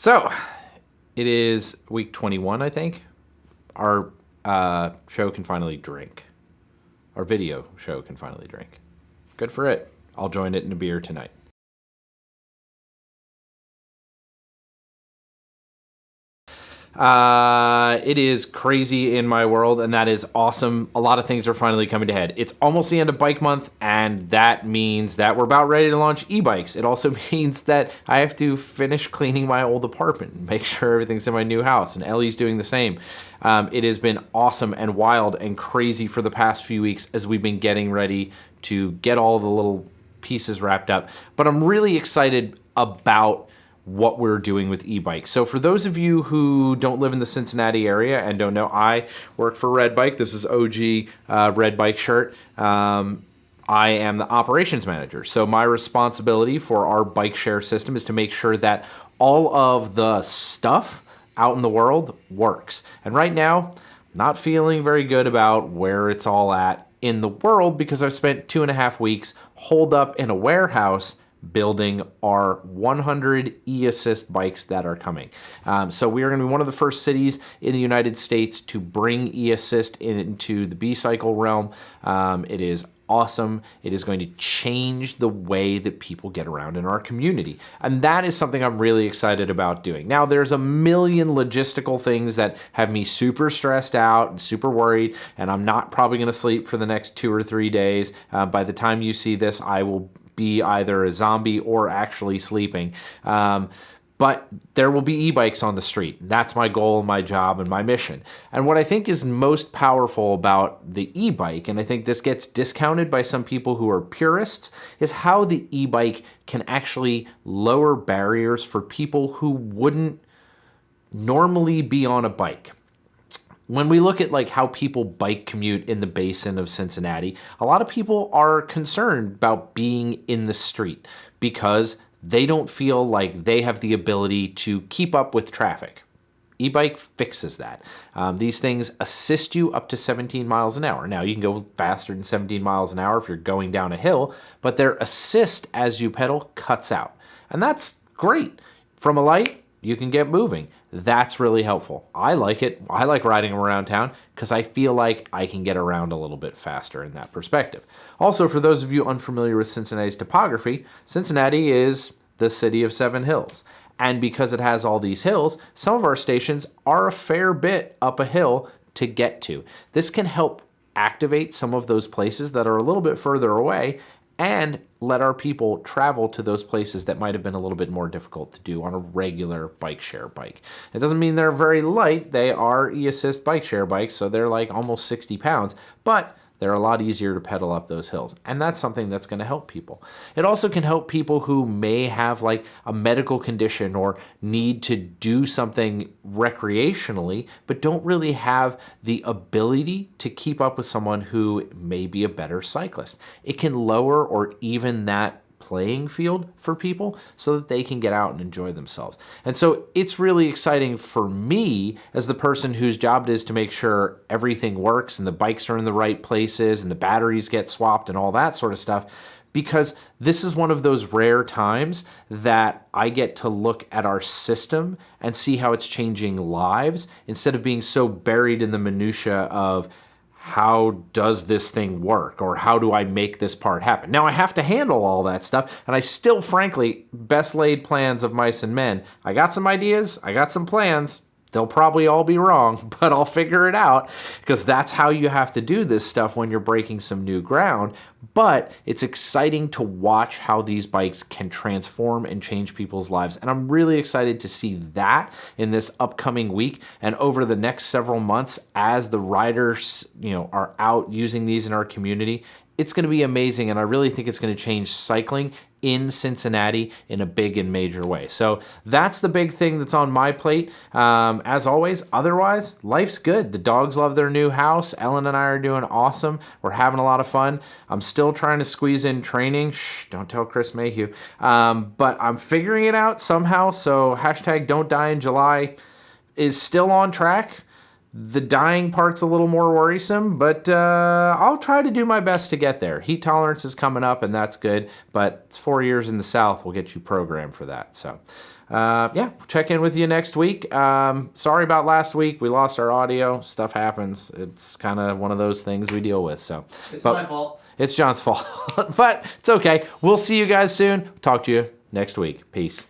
So, it is week 21, I think. Our show can finally drink. Our video show can finally drink. Good for it. I'll join it in a beer tonight. It is crazy in my world, and that is awesome. A lot of things are finally coming to head. It's almost the end of bike month, and that means that we're about ready to launch e-bikes. It also means that I have to finish cleaning my old apartment and make sure everything's in my new house, and Ellie's doing the same. It has been awesome and wild and crazy for the past few weeks as we've been getting ready to get all the little pieces wrapped up. But I'm really excited about what we're doing with e-bikes. So for those of you who don't live in the Cincinnati area and don't know, I work for Red Bike. This is OG Red Bike shirt. I am the operations manager. So my responsibility for our bike share system is to make sure that all of the stuff out in the world works. And right now, not feeling very good about where it's all at in the world because I've spent 2.5 weeks holed up in a warehouse building our 100 e-assist bikes that are coming. So we are going to be one of the first cities in the United States to bring e-assist into the B-cycle realm. It is awesome. It is going to change the way that people get around in our community. And that is something I'm really excited about doing. Now, there's a million logistical things that have me super stressed out and super worried, and I'm not probably going to sleep for the next 2 or 3 days. By the time you see this, I will be either a zombie or actually sleeping. But there will be e-bikes on the street. That's my goal, my job, and my mission. And what I think is most powerful about the e-bike, and I think this gets discounted by some people who are purists, is how the e-bike can actually lower barriers for people who wouldn't normally be on a bike. When we look at how people bike commute in the basin of Cincinnati, a lot of people are concerned about being in the street because they don't feel like they have the ability to keep up with traffic. E-bike fixes that. These things assist you up to 17 miles an hour. Now, you can go faster than 17 miles an hour if you're going down a hill, but their assist as you pedal cuts out. And that's great. From a light, you can get moving. That's really helpful. I like it. I like riding around town because I feel like I can get around a little bit faster in that perspective. Also, for those of you unfamiliar with Cincinnati's topography, Cincinnati is the city of 7 hills. And because it has all these hills, some of our stations are a fair bit up a hill to get to. This can help activate some of those places that are a little bit further away and let our people travel to those places that might have been a little bit more difficult to do on a regular bike share bike. It doesn't mean they're very light. They are e-assist bike share bikes, so they're like almost 60 pounds, but they're a lot easier to pedal up those hills. And that's something that's going to help people. It also can help people who may have a medical condition or need to do something recreationally, but don't really have the ability to keep up with someone who may be a better cyclist. It can lower or even that playing field for people so that they can get out and enjoy themselves. And so it's really exciting for me as the person whose job it is to make sure everything works and the bikes are in the right places and the batteries get swapped and all that sort of stuff, because this is one of those rare times that I get to look at our system and see how it's changing lives instead of being so buried in the minutia of how does this thing work or how do I make this part happen. Now I have to handle all that stuff, and I still, frankly, best laid plans of mice and men. I got some ideas, I got some plans. They'll probably all be wrong, but I'll figure it out because that's how you have to do this stuff when you're breaking some new ground. But it's exciting to watch how these bikes can transform and change people's lives. And I'm really excited to see that in this upcoming week and over the next several months as the riders, are out using these in our community. It's going to be amazing, and I really think it's going to change cycling in Cincinnati in a big and major way. So that's the big thing that's on my plate. As always, otherwise, life's good. The dogs love their new house. Ellen and I are doing awesome. We're having a lot of fun. I'm still trying to squeeze in training. Shh, don't tell Chris Mayhew. But I'm figuring it out somehow. So hashtag don't die in July is still on track. The dying part's a little more worrisome, but I'll try to do my best to get there. Heat tolerance is coming up, and that's good, but it's 4 years in the South will get you programmed for that. So yeah, check in with you next week. Sorry about last week. We lost our audio. Stuff happens. It's kind of one of those things we deal with. So it's my fault. It's John's fault. But it's okay. We'll see you guys soon. Talk to you next week. Peace.